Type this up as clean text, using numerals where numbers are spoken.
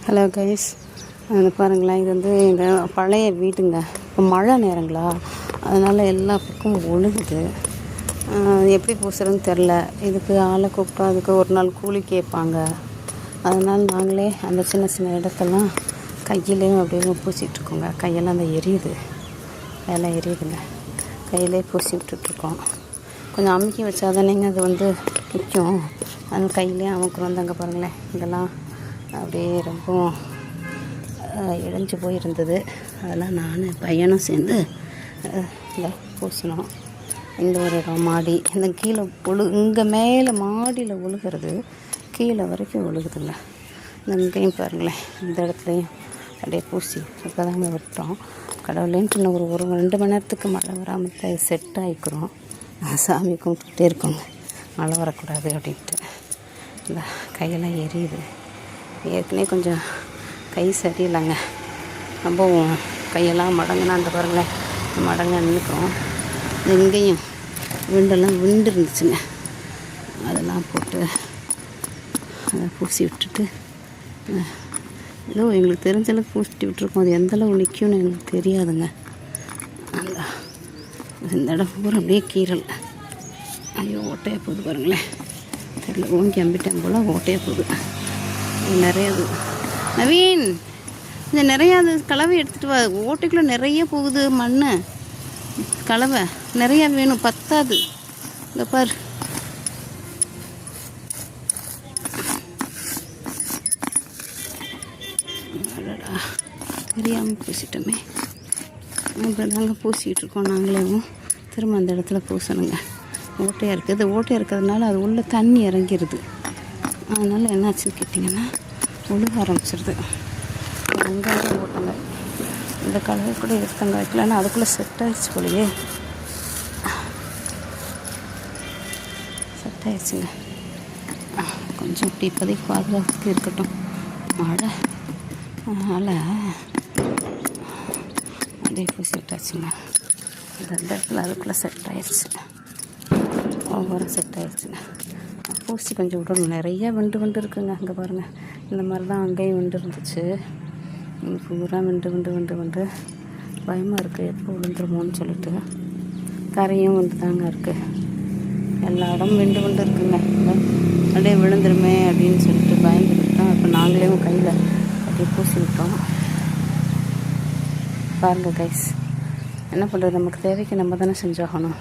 Hello guys, பாருங்களேன். இது வந்து எங்கள் பழைய வீடுங்க. இப்போ மழை நேரங்களா, அதனால் எல்லா பக்கமும் ஒழுகுது. எப்படி பூசுறதுன்னு தெரில. இதுக்கு ஆளை கூப்பிட்டா அதுக்கு ஒரு நாள் கூலி கேட்பாங்க. அதனால் நாங்களே அந்த சின்ன சின்ன இடத்தெல்லாம் கையிலேயும் அப்படியே பூசிகிட்ருக்கோங்க. கையெல்லாம் அந்த எரியுது, எல்லாம் எரியுதுங்க. கையிலே பூசி விட்டுட்ருக்கோம். கொஞ்சம் அமுக்கி வச்சா தானேங்க அது வந்து நிற்கும். அந்த கையிலே அமுக்கு வந்தாங்க பாருங்களேன். இதெல்லாம் அப்படியே ரொம்ப இழைஞ்சி போயிருந்தது. அதெல்லாம் நான் பையனும் சேர்ந்து இதை பூசினோம். இந்த ஒரு இடம் மாடி, இந்த கீழே இங்கே மேலே மாடியில் ஒழுகிறது கீழே வரைக்கும் ஒழுகுதுங்க. இங்கேயும் பாருங்களேன், இந்த இடத்துலையும் அப்படியே பூசி இப்போ தாங்க விட்டோம். கடவுளேன்ட்டு இன்னும் ஒரு 2 மணி நேரத்துக்கு மழை வராமல் செட் ஆகிக்கிறோம். சாமி கும்பிட்டுக்கிட்டே இருக்கோங்க, மழை வரக்கூடாது அப்படின்ட்டு. இந்த கையெல்லாம் எரியுது. ஏற்கனவே கொஞ்சம் கை சரியில்லைங்க. ரொம்ப கையெல்லாம் மடங்குனா அந்த பாருங்களேன், மடங்க நின்றுக்கிறோம். எங்கேயும் விண்டெல்லாம் விண்டு இருந்துச்சுங்க. அதெல்லாம் போட்டு அதை பூசி விட்டுட்டு ஏதோ எங்களுக்கு தெரிஞ்சளவுக்கு பூசிட்டு விட்டுருக்கோம். அது எந்தளவு நிற்கும்னு எங்களுக்கு தெரியாதுங்க. அந்த இந்த இடம் பூரா அப்படியே கீரல். ஐயோ, ஓட்டையாக போகுது பாருங்களேன். தெரியல, ஓங்கி அம்பிட்டேன் போல் ஓட்டையாக போகுது. நிறைய நவீன், இந்த நிறையா அது கலவை எடுத்துகிட்டு வா. ஓட்டைக்குள்ளே நிறைய போகுது மண், கலவை நிறையா வேணும், பத்தாது. இந்த பார், தெரியாமல் பூசிட்டோமே. இப்போ நாங்கள் பூசிக்கிட்டு இருக்கோம். நாங்களேவும் திரும்ப அந்த இடத்துல பூசணுங்க. ஓட்டையாக இருக்குது. ஓட்டையாக இருக்கிறதுனால அது உள்ளே தண்ணி இறங்கிடுது. அதனால் என்னாச்சுன்னு கேட்டிங்கன்னா ஒழுக ஆரம்பிச்சிருது. வெங்காயம் போட்டாங்க, இந்த கலவை கூட எடுத்தாங்க வைக்கலன்னா அதுக்குள்ளே செட் ஆகிடுச்சு போலையே. செட் ஆகிடுச்சுங்க. கொஞ்சம் இப்படி இப்போதைக்கு பாதுகாப்புக்கு இருக்கட்டும். மழை அதனால் அதே பூசி விட்டாச்சுங்க. அந்த இடத்துல அதுக்குள்ளே செட் ஆகிடுச்சு, ஒவ்வொரு செட் ஆகிடுச்சுங்க. பூசி கொஞ்சம் விடணும். நிறையா விண்டு இருக்குங்க. அங்கே பாருங்கள், இந்த மாதிரி தான் அங்கேயும் விண்டு இருந்துச்சு. பூரா விண்டு பயமாக இருக்குது, எப்போ விழுந்துருமோன்னு சொல்லிட்டு. கரையும் வந்து தாங்க இருக்குது. எல்லா இடமும் விண்டு இருக்குங்க. அப்படியே விழுந்துருமே அப்படின்னு சொல்லிட்டு பயந்துக்கிட்டு தான் இப்போ நாங்களே கையில் அப்படியே பூசி விட்டோம். பாருங்கள் கைஸ், என்ன பண்ணுறது, நமக்கு தேவைக்கு நம்ம தானே செஞ்சாகணும்.